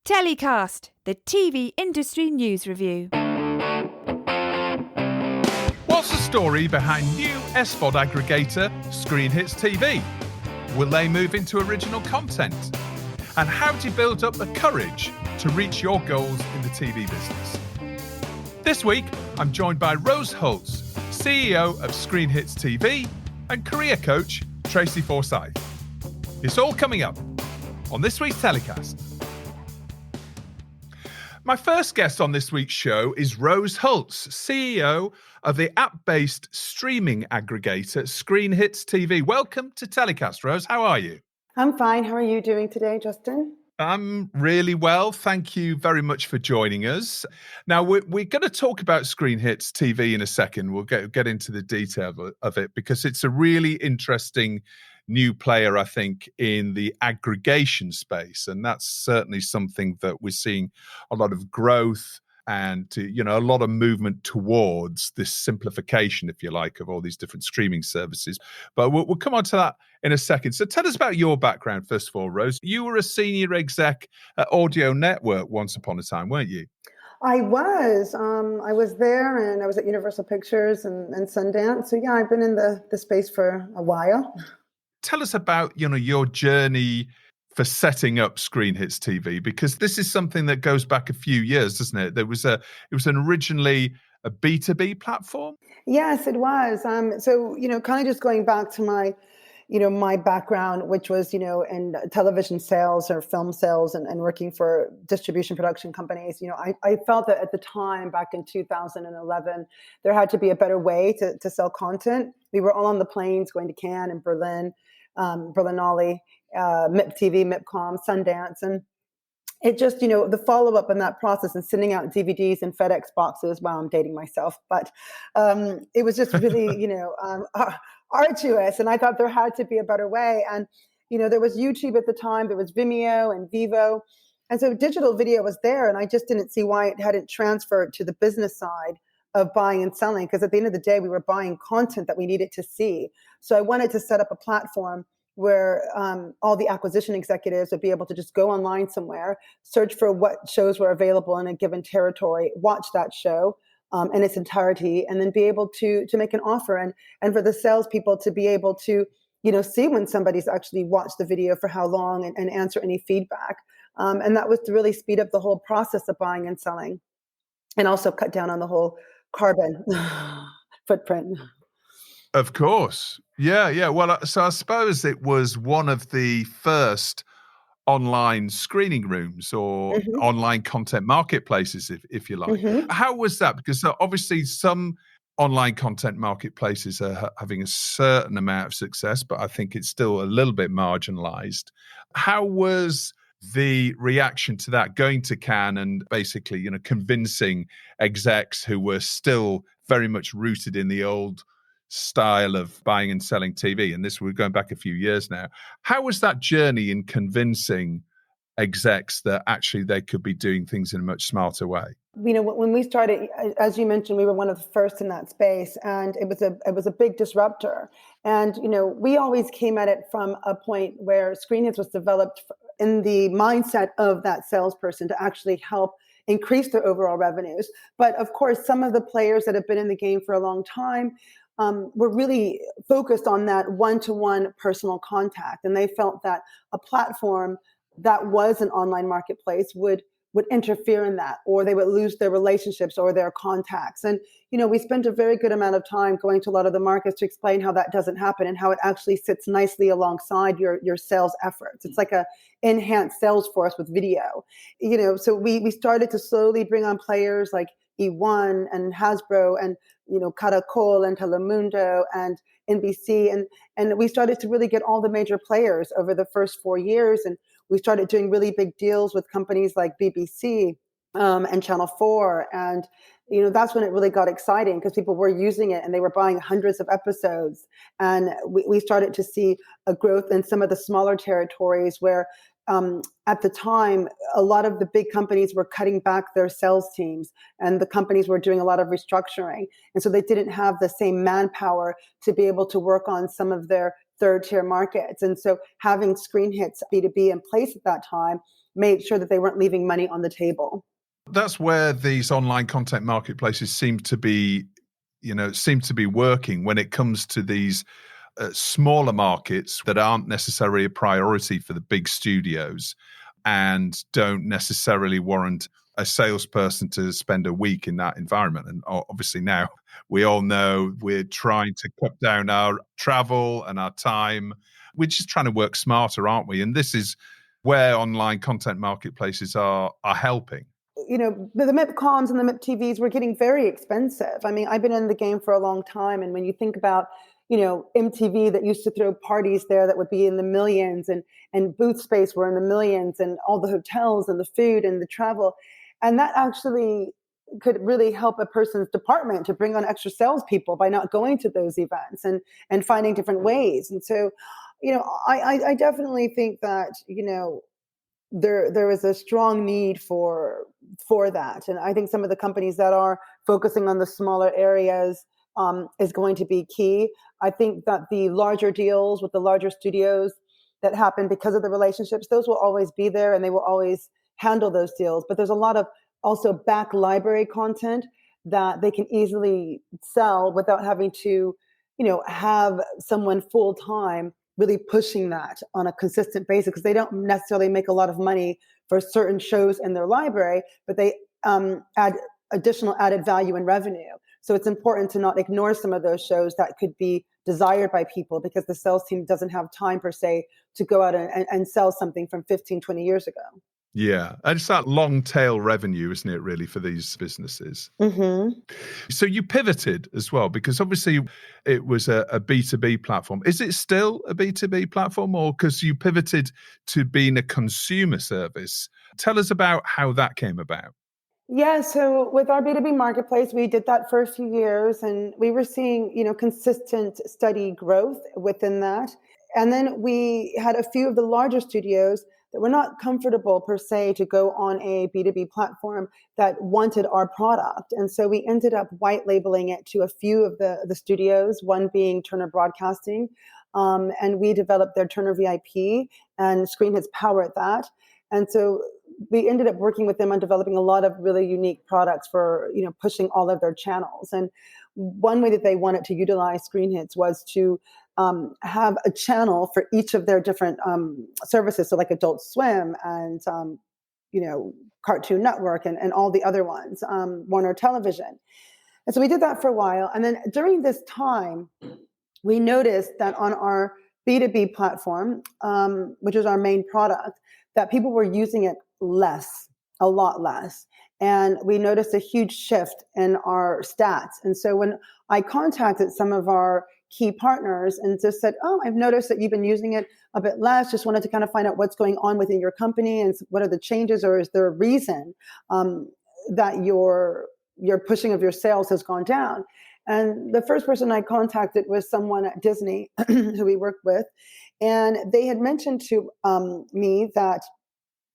TellyCast, the TV industry news review. What's the story behind new SVOD aggregator ScreenHits TV? Will they move into original content? And how do you build up the courage to reach your goals in the TV business? This week, I'm joined by Rose Hulse, CEO of ScreenHits TV, and career coach Tracy Forsyth. It's all coming up on this week's TellyCast. My first guest on this week's show is Rose Hulse, CEO of the app-based streaming aggregator ScreenHits TV. Welcome to TellyCast, Rose. How are you? I'm fine. How are you doing today, Justin? I'm really well. Thank you very much for joining us. Now, we're going to talk about ScreenHits TV in a second. We'll get into the detail of it because it's a really interesting new player, I think, in the aggregation space. And that's certainly something that we're seeing a lot of growth and, a lot of movement towards this simplification, if you like, of all these different streaming services. But we'll come on to that in a second. So tell us about your background, first of all, Rose. You were a senior exec at Audio Network once upon a time, weren't you? I was. I was there, and I was at Universal Pictures and Sundance. So, yeah, I've been in the space for a while. Tell us about, your journey for setting up ScreenHits TV, because this is something that goes back a few years, doesn't it? It was originally a B2B platform. Yes, it was. So, kind of just going back to my background, which was, in television sales or film sales and working for distribution production companies. I felt that at the time, back in 2011, there had to be a better way to sell content. We were all on the planes going to Cannes and Berlin, Berlinale, MIP TV, MIPCOM, Sundance. And it just, the follow-up in that process and sending out DVDs and FedEx boxes. Wow, I'm dating myself. But it was just really, arduous. And I thought there had to be a better way. And, there was YouTube at the time. There was Vimeo and Vivo. And so digital video was there. And I just didn't see why it hadn't transferred to the business side of buying and selling. Because at the end of the day, we were buying content that we needed to see. So I wanted to set up a platform where all the acquisition executives would be able to just go online somewhere, search for what shows were available in a given territory, watch that show in its entirety, and then be able to make an offer, and for the salespeople to be able to see when somebody's actually watched the video for how long and answer any feedback. And that was to really speed up the whole process of buying and selling, and also cut down on the whole carbon footprint. Of course. Yeah. Well, so I suppose it was one of the first online screening rooms or online content marketplaces, if you like. How was that? Because obviously some online content marketplaces are having a certain amount of success, but I think it's still a little bit marginalized. How was the reaction to that, going to Cannes and basically, convincing execs who were still very much rooted in the old style of buying and selling TV? And we're going back a few years now. How was that journey in convincing execs that actually they could be doing things in a much smarter way? When we started, as you mentioned, we were one of the first in that space, and it was a big disruptor. And we always came at it from a point where ScreenHits was developed in the mindset of that salesperson to actually help increase their overall revenues. But of course, some of the players that have been in the game for a long time were really focused on that one-to-one personal contact. And they felt that a platform that was an online marketplace would interfere in that, or they would lose their relationships or their contacts. And, we spent a very good amount of time going to a lot of the markets to explain how that doesn't happen and how it actually sits nicely alongside your sales efforts. It's like a enhanced sales force with video, so we started to slowly bring on players like E1 and Hasbro and, Caracol and Telemundo and NBC. And we started to really get all the major players over the first 4 years. And we started doing really big deals with companies like BBC and Channel 4. And, that's when it really got exciting because people were using it and they were buying hundreds of episodes. And we started to see a growth in some of the smaller territories where at the time, a lot of the big companies were cutting back their sales teams, and the companies were doing a lot of restructuring. And so they didn't have the same manpower to be able to work on some of their third tier markets. And so having ScreenHits B2B in place at that time made sure that they weren't leaving money on the table. That's where these online content marketplaces seem to be working when it comes to these smaller markets that aren't necessarily a priority for the big studios and don't necessarily warrant a salesperson to spend a week in that environment. And obviously now we all know we're trying to cut down our travel and our time. We're just trying to work smarter, aren't we? And this is where online content marketplaces are helping. You know, the MIPComs and the MIP-TVs were getting very expensive. I mean, I've been in the game for a long time. And when you think about, you know, MTV that used to throw parties there that would be in the millions, and booth space were in the millions, and all the hotels and the food and the travel. And that actually could really help a person's department to bring on extra salespeople by not going to those events and finding different ways. And so, you know, I definitely think that, you know, there is a strong need for that. And I think some of the companies that are focusing on the smaller areas is going to be key. I think that the larger deals with the larger studios that happen because of the relationships, those will always be there and they will always handle those deals. But there's a lot of also back library content that they can easily sell without having to, you know, have someone full time really pushing that on a consistent basis, because they don't necessarily make a lot of money for certain shows in their library, but they add additional added value and revenue. So it's important to not ignore some of those shows that could be desired by people, because the sales team doesn't have time per se to go out and sell something from 15, 20 years ago. Yeah. And it's that long tail revenue, isn't it, really, for these businesses? Mm-hmm. So you pivoted as well, because obviously it was a B2B platform. Is it still a B2B platform, or because you pivoted to being a consumer service? Tell us about how that came about. Yeah, so with our B2B marketplace, we did that for a few years, and we were seeing, you know, consistent, steady growth within that. And then we had a few of the larger studios that were not comfortable per se to go on a B2B platform that wanted our product. And so we ended up white labeling it to a few of the studios, one being Turner Broadcasting. And we developed their Turner VIP, and ScreenHits powered that. And so we ended up working with them on developing a lot of really unique products for, you know, pushing all of their channels. And one way that they wanted to utilize ScreenHits was to have a channel for each of their different services. So like Adult Swim and, you know, Cartoon Network and all the other ones, Warner Television. And so we did that for a while. And then during this time, we noticed that on our B2B platform, which is our main product, that people were using it less, a lot less. And we noticed a huge shift in our stats. And so when I contacted some of our key partners and just said, oh, I've noticed that you've been using it a bit less, just wanted to kind of find out what's going on within your company and what are the changes, or is there a reason that your pushing of your sales has gone down? And the first person I contacted was someone at Disney who we worked with. And they had mentioned to me that,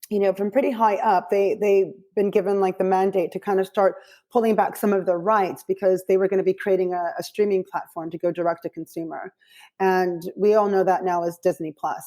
you know, from pretty high up, they've been given like the mandate to kind of start pulling back some of their rights, because they were going to be creating a streaming platform to go direct to consumer. And we all know that now as Disney Plus.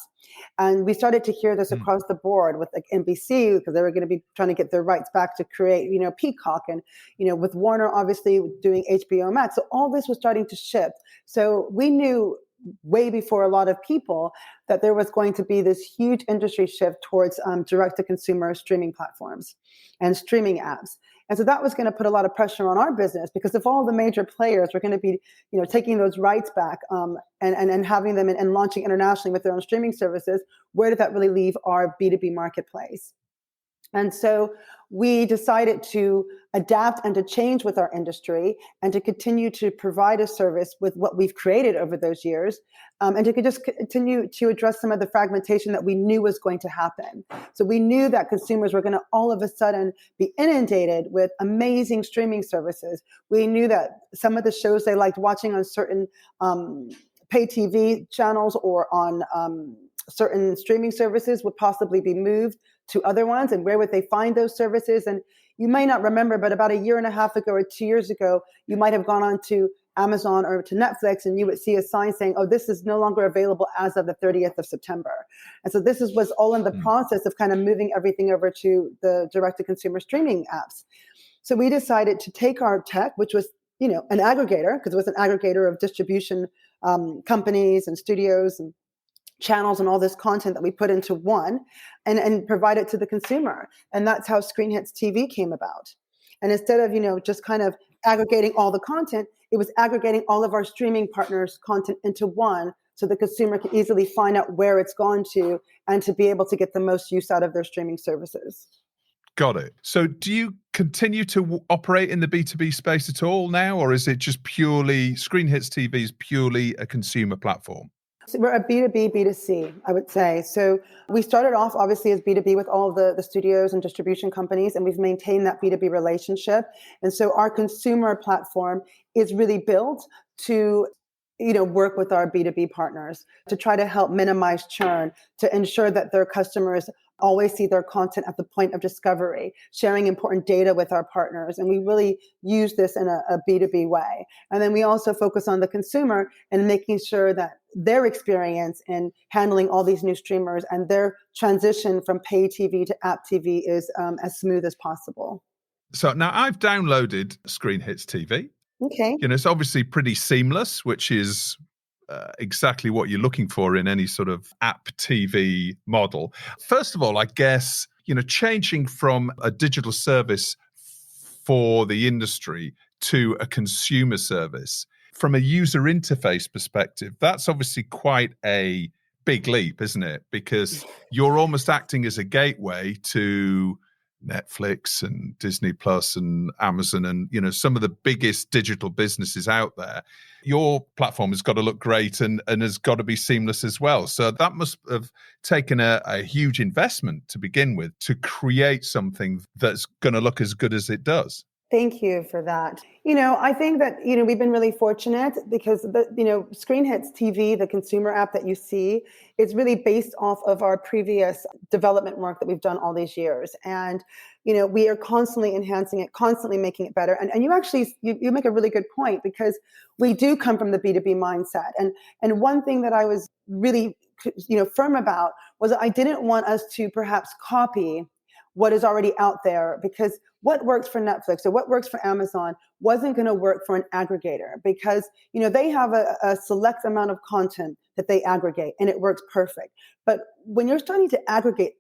And we started to hear this across the board with like NBC, because they were going to be trying to get their rights back to create, you know, Peacock, and, you know, with Warner obviously doing HBO Max. So all this was starting to shift. So we knew way before a lot of people that there was going to be this huge industry shift towards direct-to-consumer streaming platforms and streaming apps. And so that was going to put a lot of pressure on our business, because if all the major players were going to be, you know, taking those rights back and having them and launching internationally with their own streaming services, where did that really leave our B2B marketplace? And so we decided to adapt and to change with our industry and to continue to provide a service with what we've created over those years, and to just continue to address some of the fragmentation that we knew was going to happen. So we knew that consumers were going to all of a sudden be inundated with amazing streaming services. We knew that some of the shows they liked watching on certain pay TV channels or on certain streaming services would possibly be moved to other ones, and where would they find those services? And you may not remember, but about a year and a half ago or 2 years ago, you might have gone on to Amazon or to Netflix, and you would see a sign saying, oh, this is no longer available as of the 30th of September. And so this was all in the process of kind of moving everything over to the direct-to-consumer streaming apps. So we decided to take our tech, which was, an aggregator, because it was an aggregator of distribution companies and studios and channels and all this content that we put into one and provide it to the consumer. And that's how ScreenHits TV came about. And instead of, just kind of aggregating all the content, it was aggregating all of our streaming partners' content into one so the consumer can easily find out where it's gone to and to be able to get the most use out of their streaming services. Got it. So do you continue to operate in the B2B space at all now, or is it just purely, ScreenHits TV is purely a consumer platform? So we're a B2B, B2C, I would say. So we started off obviously as B2B with all of the studios and distribution companies, and we've maintained that B2B relationship. And so our consumer platform is really built to work with our B2B partners to try to help minimize churn, to ensure that their customers always see their content at the point of discovery, sharing important data with our partners. And we really use this in a B2B way. And then we also focus on the consumer and making sure that their experience in handling all these new streamers and their transition from pay TV to app TV is as smooth as possible. So now I've downloaded ScreenHits TV. Okay. It's obviously pretty seamless, which is exactly what you're looking for in any sort of app TV model. First of all, I guess, changing from a digital service for the industry to a consumer service, from a user interface perspective, that's obviously quite a big leap, isn't it? Because you're almost acting as a gateway to Netflix and Disney Plus and Amazon and, some of the biggest digital businesses out there. Your platform has got to look great and has got to be seamless as well. So that must have taken a huge investment to begin with to create something that's going to look as good as it does. Thank you for that. I think that, we've been really fortunate because ScreenHits TV, the consumer app that you see, is really based off of our previous development work that we've done all these years. And, we are constantly enhancing it, constantly making it better. And you actually, you make a really good point because we do come from the B2B mindset. And one thing that I was really, firm about was that I didn't want us to perhaps copy what is already out there, because what works for Netflix or what works for Amazon wasn't going to work for an aggregator because, they have a select amount of content that they aggregate and it works perfect. But when you're starting to aggregate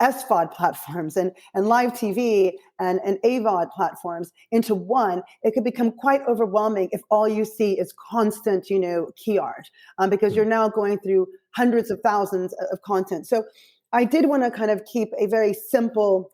SVOD platforms and live TV and AVOD platforms into one, it could become quite overwhelming if all you see is constant, key art, because you're now going through hundreds of thousands of content. So I did want to kind of keep a very simple,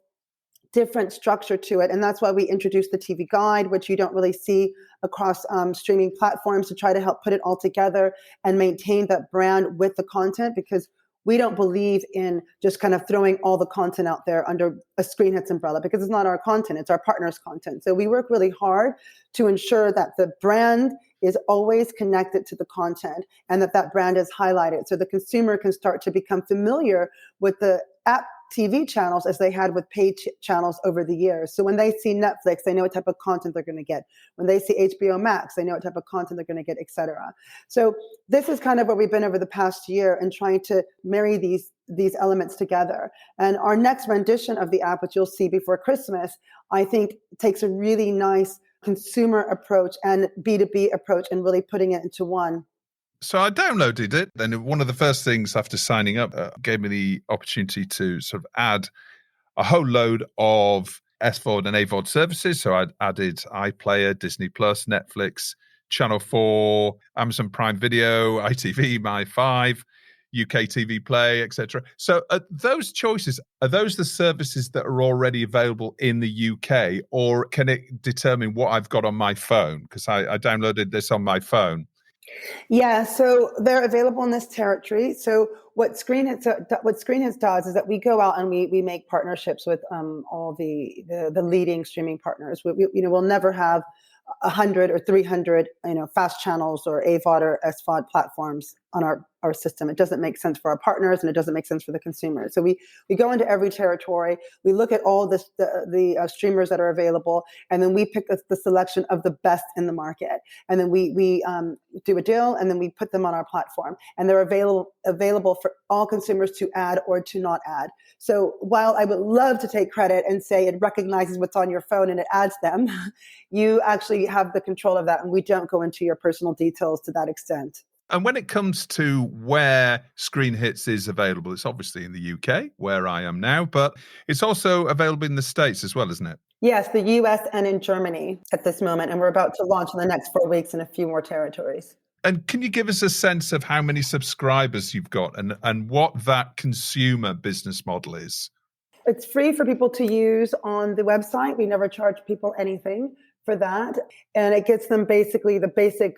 different structure to it. And that's why we introduced the TV guide, which you don't really see across streaming platforms, to try to help put it all together and maintain that brand with the content, because we don't believe in just kind of throwing all the content out there under a ScreenHits umbrella, because it's not our content, it's our partners' content. So we work really hard to ensure that the brand is always connected to the content and that brand is highlighted so the consumer can start to become familiar with the app TV channels as they had with paid channels over the years. So when they see Netflix, they know what type of content they're going to get. When they see HBO Max, they know what type of content they're going to get, et cetera. So this is kind of where we've been over the past year and trying to marry these elements together. And our next rendition of the app, which you'll see before Christmas, I think takes a really nice consumer approach and B2B approach and really putting it into one. So I downloaded it, and one of the first things after signing up gave me the opportunity to sort of add a whole load of SVOD and AVOD services. So I'd added iPlayer, Disney Plus, Netflix, Channel 4, Amazon Prime Video, ITV, My5, UK TV Play, etc. So those choices, are those the services that are already available in the UK, or can it determine what I've got on my phone? Because I downloaded this on my phone. Yeah, so they're available in this territory. So what ScreenHits does is that we go out and we make partnerships with all the leading streaming partners. We'll never have 100 or 300 fast channels or AVOD or SVOD platforms on our system. It doesn't make sense for our partners, and it doesn't make sense for the consumer. So we go into every territory. We look at all the streamers that are available, and then we pick the selection of the best in the market. And then we do a deal, and then we put them on our platform, and they're available for all consumers to add or to not add. So while I would love to take credit and say it recognizes what's on your phone and it adds them, you actually have the control of that, and we don't go into your personal details to that extent. And when it comes to where ScreenHits is available, it's obviously in the UK, where I am now, but it's also available in the States as well, isn't it? Yes, the US and in Germany at this moment, and we're about to launch in the next 4 weeks in a few more territories. And can you give us a sense of how many subscribers you've got and what that consumer business model is? It's free for people to use on the website. We never charge people anything for that. And it gets them basically the basic,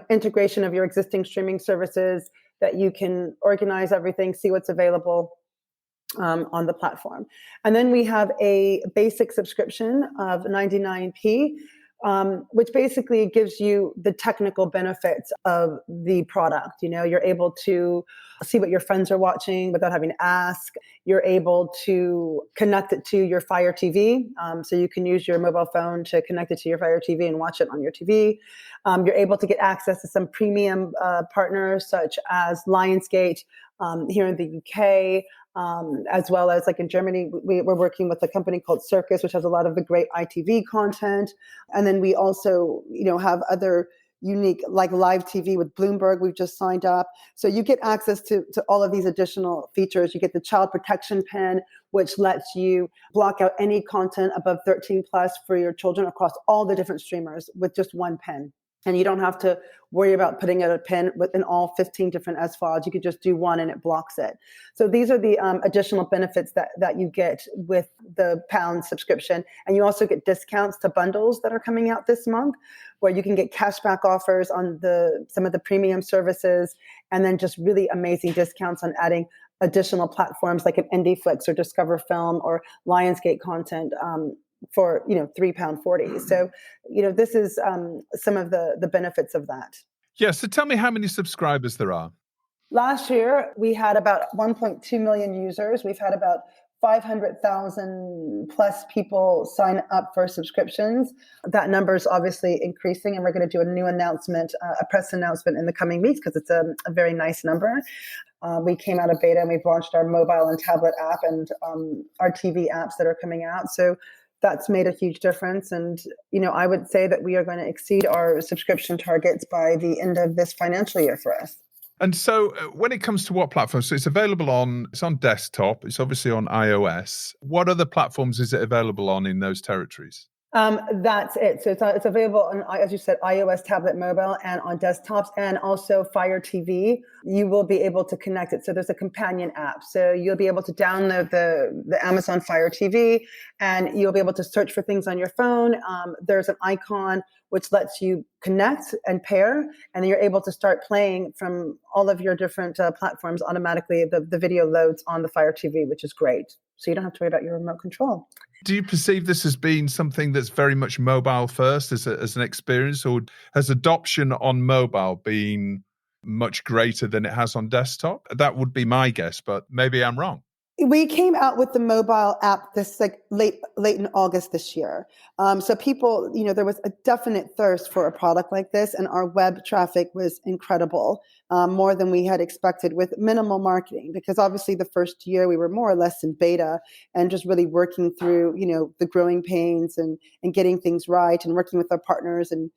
integration of your existing streaming services, that you can organize everything, see what's available on the platform. And then we have a basic subscription of 99p, which basically gives you the technical benefits of the product. You're able to see what your friends are watching without having to ask. You're able to connect it to your Fire TV. So you can use your mobile phone to connect it to your Fire TV and watch it on your TV. You're able to get access to some premium partners such as Lionsgate here in the UK, as well as like in Germany, we're working with a company called Circus, which has a lot of the great ITV content. And then we also, have other unique, like live TV with Bloomberg, we've just signed up. So you get access to all of these additional features. You get the child protection pin, which lets you block out any content above 13 plus for your children across all the different streamers with just one pin. And you don't have to worry about putting out a pin within all 15 different SVODs. You could just do one and it blocks it. So these are the additional benefits that you get with the pound subscription. And you also get discounts to bundles that are coming out this month, where you can get cashback offers on some of the premium services, and then just really amazing discounts on adding additional platforms like an IndieFlix or Discover Film or Lionsgate content for £3.40. So this is some of the benefits of that. Yeah. So tell me how many subscribers there are. Last year we had about 1.2 million users. We've had about 500,000 plus people sign up for subscriptions. That number is obviously increasing, and we're going to do a new announcement, a press announcement in the coming weeks, because it's a very nice number. We came out of beta and we've launched our mobile and tablet app and our TV apps that are coming out. So that's made a huge difference. And, I would say that we are going to exceed our subscription targets by the end of this financial year for us. And so when it comes to what platforms, so it's on desktop, it's obviously on iOS. What other platforms is it available on in those territories? That's it. So it's available on, as you said, iOS, tablet, mobile, and on desktops, and also Fire TV. You will be able to connect it. So there's a companion app. So you'll be able to download the Amazon Fire TV, and you'll be able to search for things on your phone. There's an icon which lets you connect and pair, and then you're able to start playing from all of your different platforms automatically. The video loads on the Fire TV, which is great. So you don't have to worry about your remote control. Do you perceive this as being something that's very much mobile first as an experience, or has adoption on mobile been much greater than it has on desktop? That would be my guess, but maybe I'm wrong. We came out with the mobile app this late in August this year. So people, there was a definite thirst for a product like this, and our web traffic was incredible, more than we had expected, with minimal marketing, because obviously the first year we were more or less in beta and just really working through, the growing pains and getting things right and working with our partners and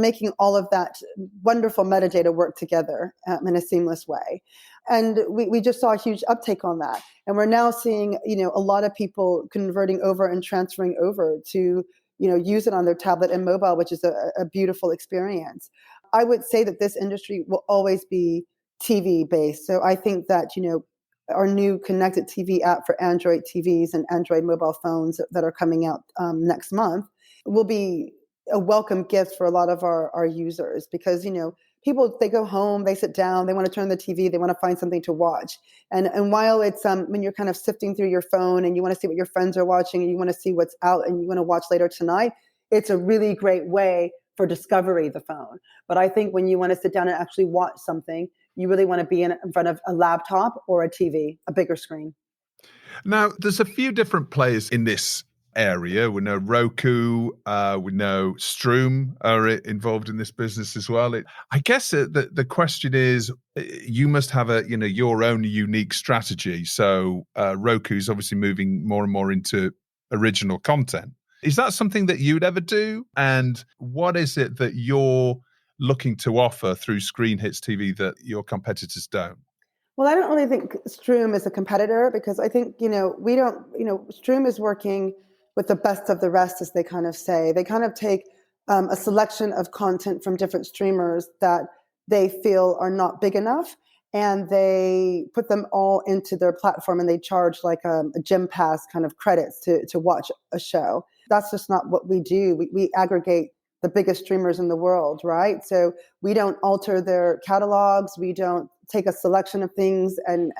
making all of that wonderful metadata work together in a seamless way. And we just saw a huge uptake on that. And we're now seeing, a lot of people converting over and transferring over to, use it on their tablet and mobile, which is a beautiful experience. I would say that this industry will always be TV based. So I think that, our new connected TV app for Android TVs and Android mobile phones that are coming out next month will be a welcome gift for a lot of our users, because, people, they go home, they sit down, they want to turn the TV, they want to find something to watch. And while it's when you're kind of sifting through your phone and you want to see what your friends are watching and you want to see what's out and you want to watch later tonight, it's a really great way for discovery, the phone. But I think when you want to sit down and actually watch something, you really want to be in front of a laptop or a TV, a bigger screen. Now, there's a few different players in this area. We know Roku, we know Stroom are involved in this business as well. I guess the question is, you must have your own unique strategy. So Roku's obviously moving more and more into original content. Is that something that you'd ever do? And what is it that you're looking to offer through ScreenHits TV that your competitors don't? Well, I don't really think Stroom is a competitor because I think, Stroom is working with the best of the rest, as they kind of say. They kind of take a selection of content from different streamers that they feel are not big enough, and they put them all into their platform, and they charge like a gym pass kind of credits to watch a show. That's just not what we do. We aggregate the biggest streamers in the world, right? So we don't alter their catalogs. We don't take a selection of things and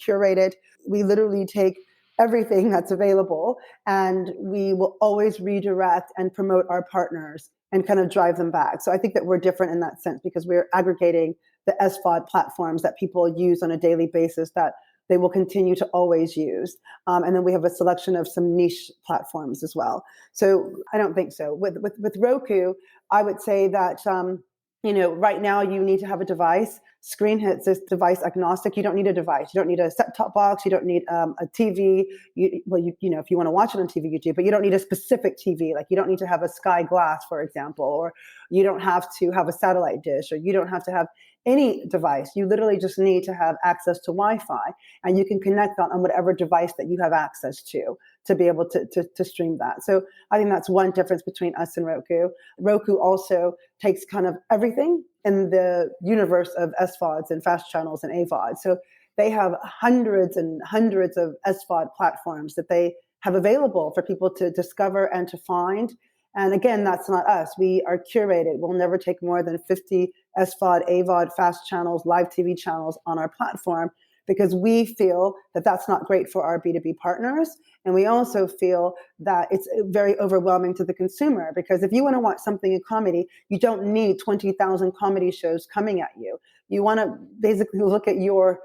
curate it. We literally take everything that's available, and we will always redirect and promote our partners and kind of drive them back. So I think that we're different in that sense because we're aggregating the SVOD platforms that people use on a daily basis that they will continue to always use. And then we have a selection of some niche platforms as well. So I don't think so. With Roku, I would say that, right now you need to have a device. ScreenHits is device agnostic. You don't need a device. You don't need a set-top box. You don't need a TV. If you want to watch it on TV, you do, but you don't need a specific TV. Like you don't need to have a Sky Glass, for example, or you don't have to have a satellite dish, or you don't have to have any device. You literally just need to have access to Wi-Fi, and you can connect on whatever device that you have access to be able to stream that. So I think that's one difference between us and Roku. Roku also takes kind of everything in the universe of SVODs and fast channels and AVOD. So they have hundreds and hundreds of SVOD platforms that they have available for people to discover and to find. And again, that's not us. We are curated. We'll never take more than 50 SVOD, AVOD, fast channels, live TV channels on our platform because we feel that that's not great for our B2B partners. And we also feel that it's very overwhelming to the consumer because if you want to watch something in comedy, you don't need 20,000 comedy shows coming at you. You want to basically look at your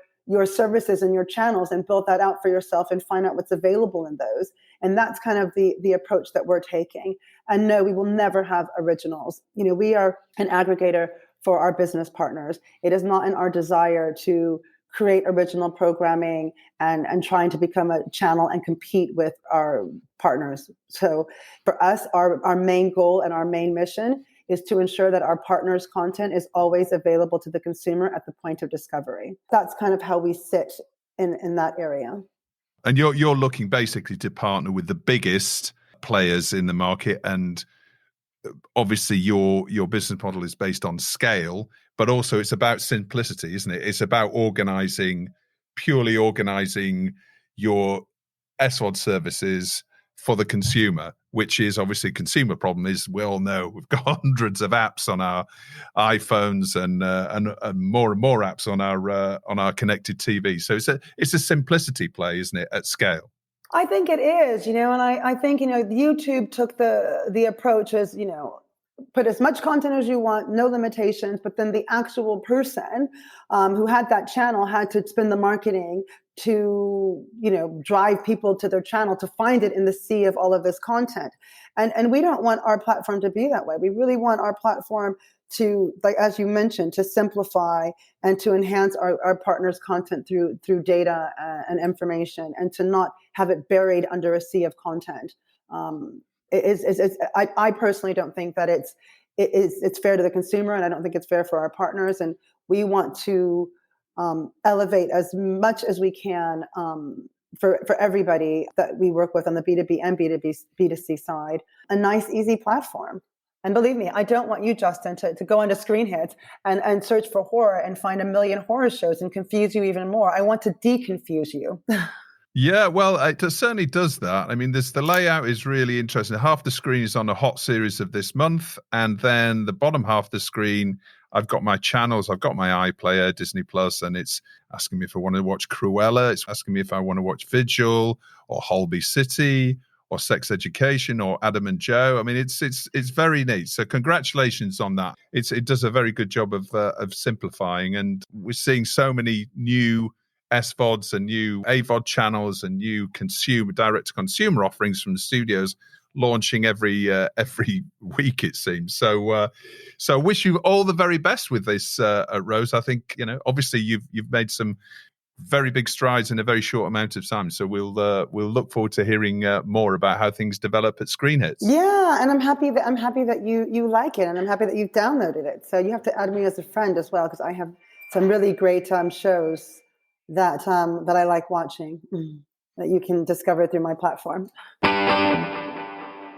services and your channels and build that out for yourself and find out what's available in those. And that's kind of the approach that we're taking. And no, we will never have originals. We are an aggregator for our business partners. It is not in our desire to create original programming and trying to become a channel and compete with our partners. So for us, our main goal and our main mission is to ensure that our partners' content is always available to the consumer at the point of discovery. That's kind of how we sit in that area. And you're looking basically to partner with the biggest players in the market, and obviously your business model is based on scale, but also it's about simplicity, isn't it? It's about purely organizing your SVOD services for the consumer, which is obviously a consumer problem. Is we all know we've got hundreds of apps on our iPhones and more and more apps on our connected TV. So it's a simplicity play, isn't it, at scale? I think it is, and I think, YouTube took the approach as, put as much content as you want, no limitations, but then the actual person who had that channel had to spend the marketing to, drive people to their channel to find it in the sea of all of this content. And we don't want our platform to be that way. We really want our platform to, like, as you mentioned, to simplify and to enhance our partners' content through data and information, and to not have it buried under a sea of content. I personally don't think that it's fair to the consumer, and I don't think it's fair for our partners. And we want to elevate as much as we can for everybody that we work with on the B2B and B2C side, a nice, easy platform. And believe me, I don't want you, Justin, to go onto ScreenHits and search for horror and find a million horror shows and confuse you even more. I want to deconfuse you. Yeah, well, it certainly does that. I mean, the layout is really interesting. Half the screen is on a hot series of this month, and then the bottom half of the screen I've got my channels, I've got my iPlayer, Disney Plus, and it's asking me if I want to watch Cruella. It's asking me if I want to watch Vigil or Holby City or Sex Education or Adam and Joe. I mean, it's very neat. So congratulations on that. It does a very good job of simplifying, and we're seeing so many new SVODs and new AVOD channels and new direct-to-consumer offerings from the studios launching every week, it seems. So wish you all the very best with this, Rose. I think, obviously you've made some very big strides in a very short amount of time. So we'll look forward to hearing more about how things develop at ScreenHits. Yeah, and I'm happy that you like it, and I'm happy that you've downloaded it. So you have to add me as a friend as well, because I have some really great shows that I like watching that you can discover through my platform.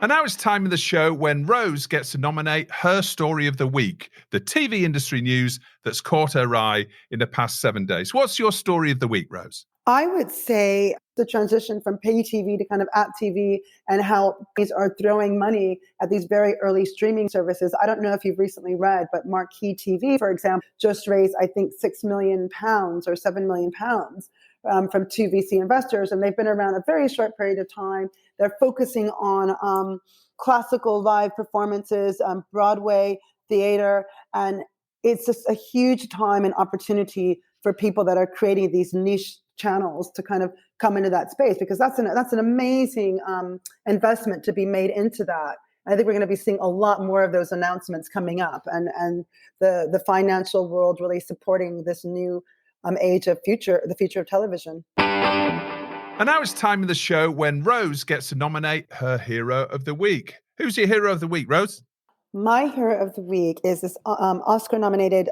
And now it's time in the show when Rose gets to nominate her story of the week, the TV industry news that's caught her eye in the past 7 days. What's your story of the week, Rose? I would say the transition from pay TV to kind of app TV, and how these are throwing money at these very early streaming services. I don't know if you've recently read, but Marquee TV, for example, just raised, I think, £6 million or £7 million from two VC investors, and they've been around a very short period of time. They're focusing on classical live performances, Broadway theater, and it's just a huge time and opportunity for people that are creating these niche channels to kind of come into that space, because that's an amazing investment to be made into that. And I think we're going to be seeing a lot more of those announcements coming up, and the financial world really supporting this new age of the future of television. And now it's time in the show when Rose gets to nominate her hero of the week. Who's your hero of the week, Rose? My hero of the week is this Oscar-nominated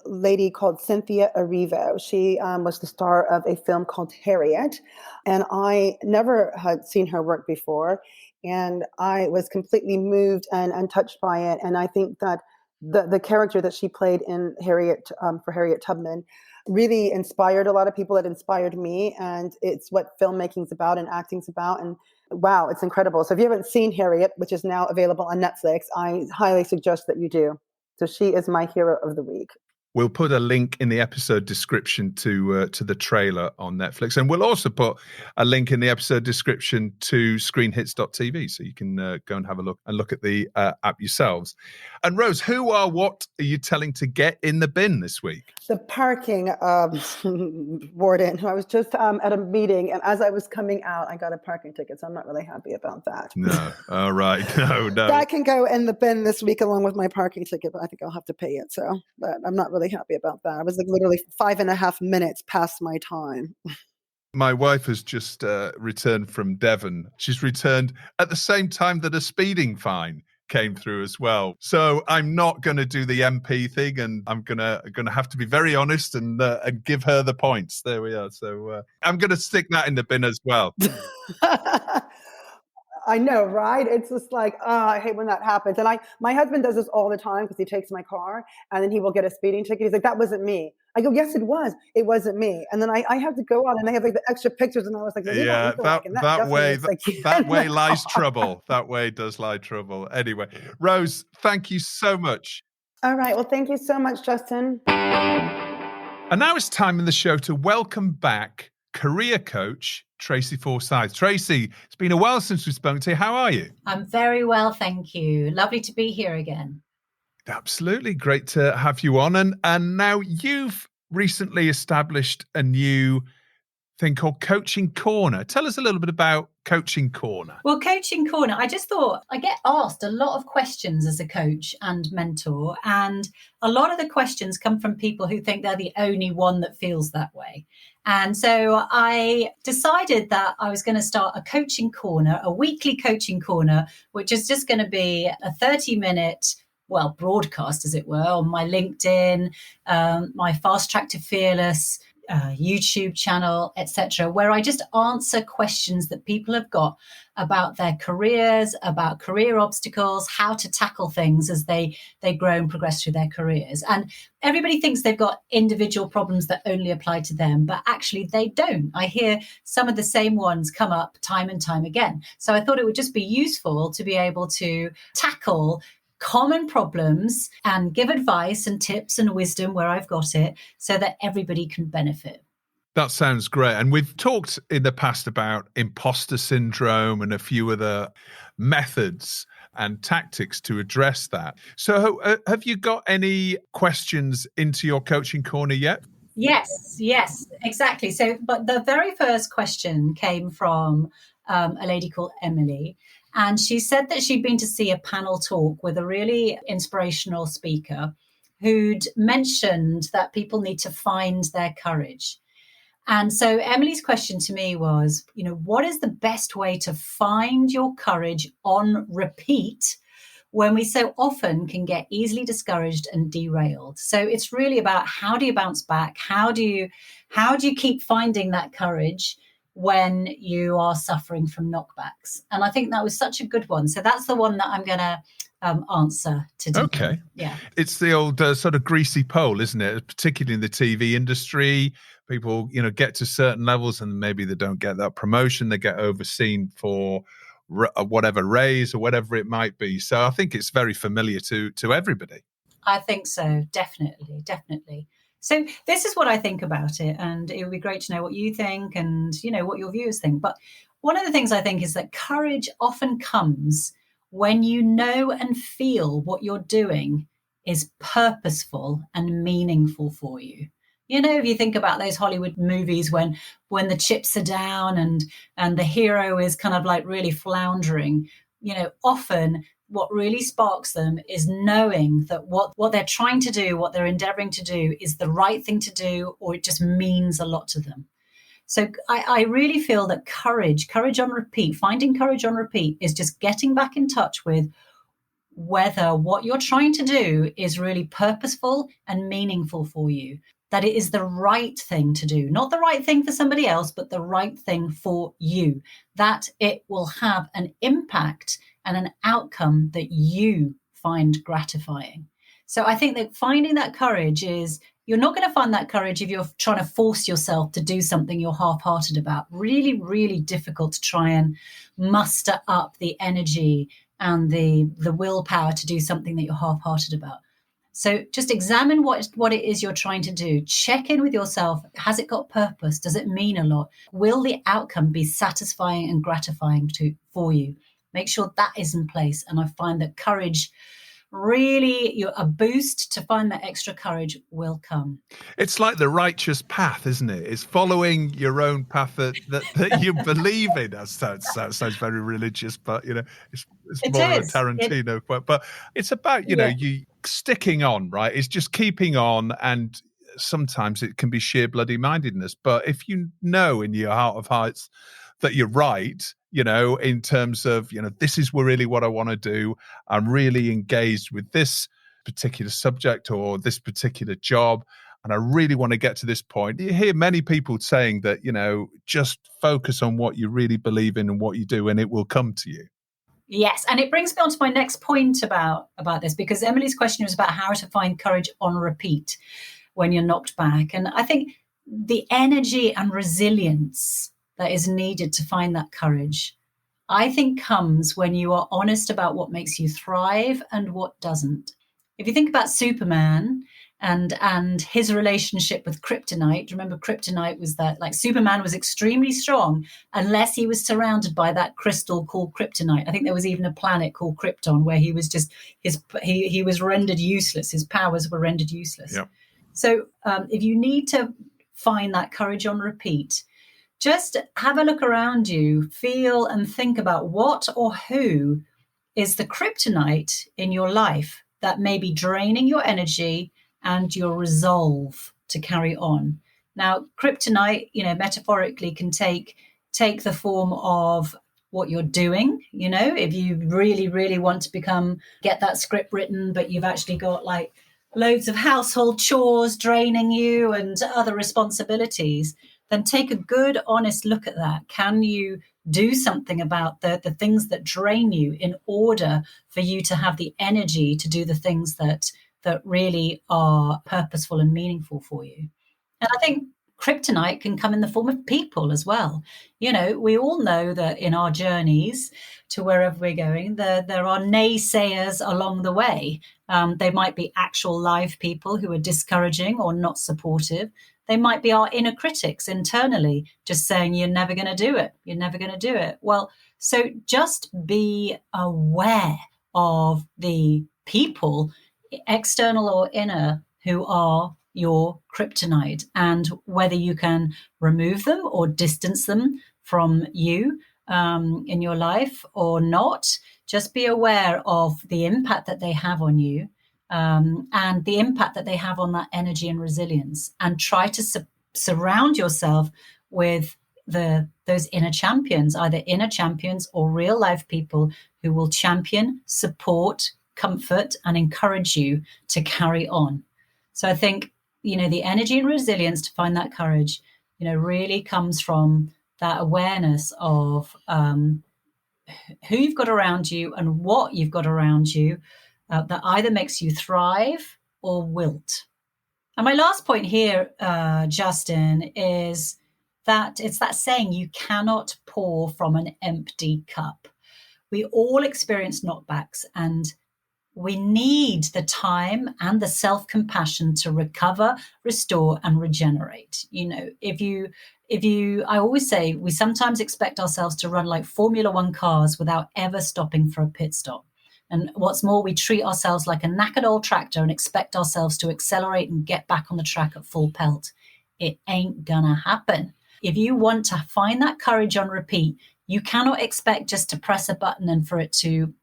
lady called Cynthia Erivo. She was the star of a film called Harriet, and I never had seen her work before, and I was completely moved and touched by it. And I think that the character that she played in Harriet, for Harriet Tubman, really inspired a lot of people. It inspired me, and it's what filmmaking's about and acting's about. And wow, it's incredible. So if you haven't seen Harriet, which is now available on Netflix, I highly suggest that you do. So she is my hero of the week. We'll put a link in the episode description to the trailer on Netflix. And we'll also put a link in the episode description to ScreenHits.tv, so you can go and have a look at the app yourselves. And Rose, what are you telling to get in the bin this week? The parking warden. I was just at a meeting, and as I was coming out, I got a parking ticket. So I'm not really happy about that. No. All right. No. That can go in the bin this week along with my parking ticket, but I think I'll have to pay it. So, but I'm not really happy about that. I was like literally 5.5 minutes past my time. My wife has just returned from Devon. She's returned at the same time that a speeding fine came through as well. So I'm not going to do the MP thing, and I'm gonna have to be very honest and give her the points. There we are. So I'm going to stick that in the bin as well. I know, right? It's just like, I hate when that happens. And my husband does this all the time, because he takes my car and then he will get a speeding ticket. He's like, that wasn't me. I go, yes, it was. It wasn't me. And then I have to go out, and they have like the extra pictures, and I was like, yeah, that way lies trouble. That way does lie trouble. Anyway, Rose, thank you so much. All right. Well, thank you so much, Justin. And now it's time in the show to welcome back career coach Tracy Forsyth. Tracy, it's been a while since we've spoken to you. How are you? I'm very well, thank you. Lovely to be here again. Absolutely. Great to have you on. And now you've recently established a new thing called Coaching Corner. Tell us a little bit about Coaching Corner. Well, Coaching Corner, I just thought I get asked a lot of questions as a coach and mentor, and a lot of the questions come from people who think they're the only one that feels that way. And so I decided that I was going to start a coaching corner, a weekly coaching corner, which is just going to be a 30-minute broadcast, as it were, on my LinkedIn, my Fast Track to Fearless YouTube channel, etc., where I just answer questions that people have got about their careers, about career obstacles, how to tackle things as they grow and progress through their careers. And everybody thinks they've got individual problems that only apply to them, but actually they don't. I hear some of the same ones come up time and time again. So I thought it would just be useful to be able to tackle common problems and give advice and tips and wisdom where I've got it so that everybody can benefit. That sounds great. And we've talked in the past about imposter syndrome and a few other methods and tactics to address that. So have you got any questions into your coaching corner yet? Yes, exactly. So, but the very first question came from a lady called Emily. And she said that she'd been to see a panel talk with a really inspirational speaker who'd mentioned that people need to find their courage. And so Emily's question to me was, what is the best way to find your courage on repeat when we so often can get easily discouraged and derailed? So it's really about, how do you bounce back? How do you keep finding that courage when you are suffering from knockbacks? And I think that was such a good one. So that's the one that I'm going to answer today. Okay. Yeah. It's the old sort of greasy pole, isn't it? Particularly in the TV industry, people, get to certain levels and maybe they don't get that promotion. They get overseen for whatever raise or whatever it might be. So I think it's very familiar to everybody. I think so. Definitely. So this is what I think about it. And it would be great to know what you think and, what your viewers think. But one of the things I think is that courage often comes when you know and feel what you're doing is purposeful and meaningful for you. If you think about those Hollywood movies when the chips are down and the hero is kind of like really floundering, often what really sparks them is knowing that what they're trying to do, what they're endeavoring to do is the right thing to do, or it just means a lot to them. So I really feel that courage on repeat, finding courage on repeat is just getting back in touch with whether what you're trying to do is really purposeful and meaningful for you, that it is the right thing to do, not the right thing for somebody else, but the right thing for you, that it will have an impact and an outcome that you find gratifying. So I think that finding that courage is, you're not going to find that courage if you're trying to force yourself to do something you're half-hearted about. Really, really difficult to try and muster up the energy and the willpower to do something that you're half-hearted about. So just examine what it is you're trying to do. Check in with yourself. Has it got purpose? Does it mean a lot? Will the outcome be satisfying and gratifying for you? Make sure that is in place. And I find that courage, really, a boost to find that extra courage will come. It's like the righteous path, isn't it? It's following your own path that you believe in. That sounds very religious, but it's more of a Tarantino quote. But it's about you sticking on, right? It's just keeping on, and sometimes it can be sheer bloody mindedness. But if you know in your heart of hearts that you're right, in terms of, this is really what I want to do. I'm really engaged with this particular subject or this particular job, and I really want to get to this point. You hear many people saying that, just focus on what you really believe in and what you do, and it will come to you. Yes, and it brings me on to my next point about this, because Emily's question was about how to find courage on repeat when you're knocked back. And I think the energy and resilience that is needed to find that courage, I think, comes when you are honest about what makes you thrive and what doesn't. If you think about Superman and his relationship with kryptonite, remember kryptonite was that, like, Superman was extremely strong unless he was surrounded by that crystal called kryptonite. I think there was even a planet called Krypton where he was just he was rendered useless. His powers were rendered useless. Yep. So if you need to find that courage on repeat, just have a look around you, feel and think about what or who is the kryptonite in your life that may be draining your energy and your resolve to carry on. Now, kryptonite, metaphorically can take the form of what you're doing. If you really, really want to get that script written, but you've actually got like loads of household chores draining you and other responsibilities, then take a good, honest look at that. Can you do something about the things that drain you in order for you to have the energy to do the things that really are purposeful and meaningful for you? And I think kryptonite can come in the form of people as well. We all know that in our journeys to wherever we're going, there are naysayers along the way. They might be actual live people who are discouraging or not supportive. They might be our inner critics internally, just saying, you're never going to do it. You're never going to do it. Well, so just be aware of the people, external or inner, who are your kryptonite, and whether you can remove them or distance them from you in your life or not. Just be aware of the impact that they have on you, and the impact that they have on that energy and resilience, and try to surround yourself with those inner champions, either inner champions or real life people who will champion, support, comfort, and encourage you to carry on. So I think, the energy and resilience to find that courage, really comes from that awareness of who you've got around you and what you've got around you that either makes you thrive or wilt. And my last point here, Justin, is that it's that saying, you cannot pour from an empty cup. We all experience knockbacks, and we need the time and the self-compassion to recover, restore, and regenerate. I always say, we sometimes expect ourselves to run like Formula One cars without ever stopping for a pit stop. And what's more, we treat ourselves like a knackered old tractor and expect ourselves to accelerate and get back on the track at full pelt. It ain't gonna happen. If you want to find that courage on repeat, you cannot expect just to press a button and for it to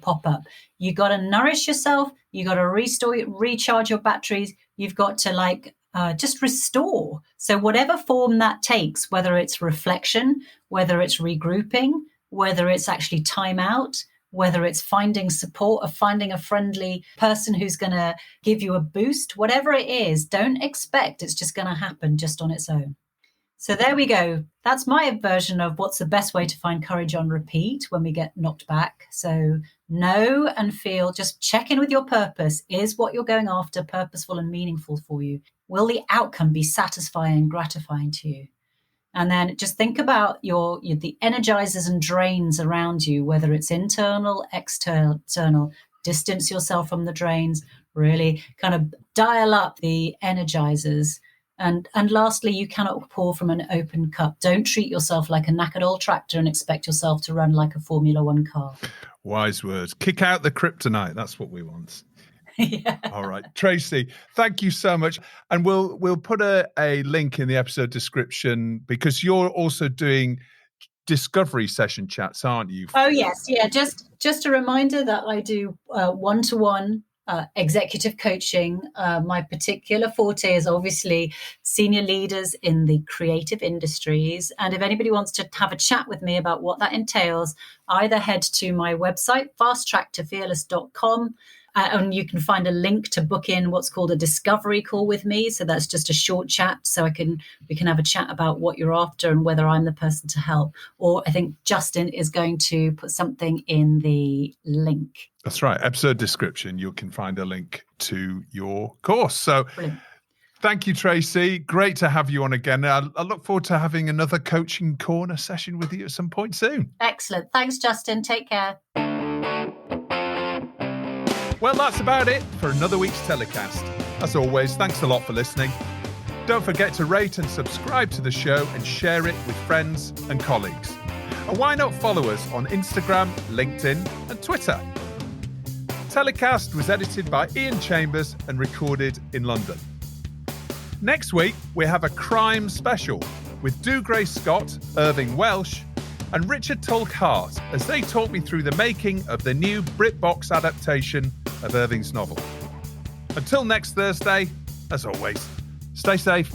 pop up. You got to nourish yourself. You got to recharge your batteries. You've got to just restore. So whatever form that takes, whether it's reflection, whether it's regrouping, whether it's actually time out, whether it's finding support or finding a friendly person who's going to give you a boost, whatever it is, don't expect it's just going to happen just on its own. So there we go. That's my version of what's the best way to find courage on repeat when we get knocked back. So know and feel, just check in with your purpose. Is what you're going after purposeful and meaningful for you? Will the outcome be satisfying and gratifying to you? And then just think about the energizers and drains around you, whether it's internal, external. Distance yourself from the drains, really kind of dial up the energizers. And lastly, you cannot pour from an open cup. Don't treat yourself like a knackered old tractor and expect yourself to run like a Formula One car. Wise words. Kick out the kryptonite. That's what we want. Yeah. All right. Tracy, thank you so much. And we'll put a link in the episode description, because you're also doing discovery session chats, aren't you? Oh, yes. Yeah. Just a reminder that I do one-to-one executive coaching. My particular forte is obviously senior leaders in the creative industries. And if anybody wants to have a chat with me about what that entails, either head to my website, fasttrackToFearless.com, and you can find a link to book in what's called a discovery call with me. So that's just a short chat. So we can have a chat about what you're after and whether I'm the person to help. Or I think Justin is going to put something in the link. That's right. Episode description. You can find a link to your course. So brilliant. Thank you, Tracy. Great to have you on again. I look forward to having another coaching corner session with you at some point soon. Excellent. Thanks, Justin. Take care. Well, that's about it for another week's TellyCast. As always, thanks a lot for listening. Don't forget to rate and subscribe to the show and share it with friends and colleagues. And why not follow us on Instagram, LinkedIn, and Twitter? TellyCast was edited by Ian Chambers and recorded in London. Next week, we have a crime special with Dougray Scott, Irving Welsh, and Richard Tulk-Hart as they talk me through the making of the new BritBox adaptation of Irving's novel. Until next Thursday, as always, stay safe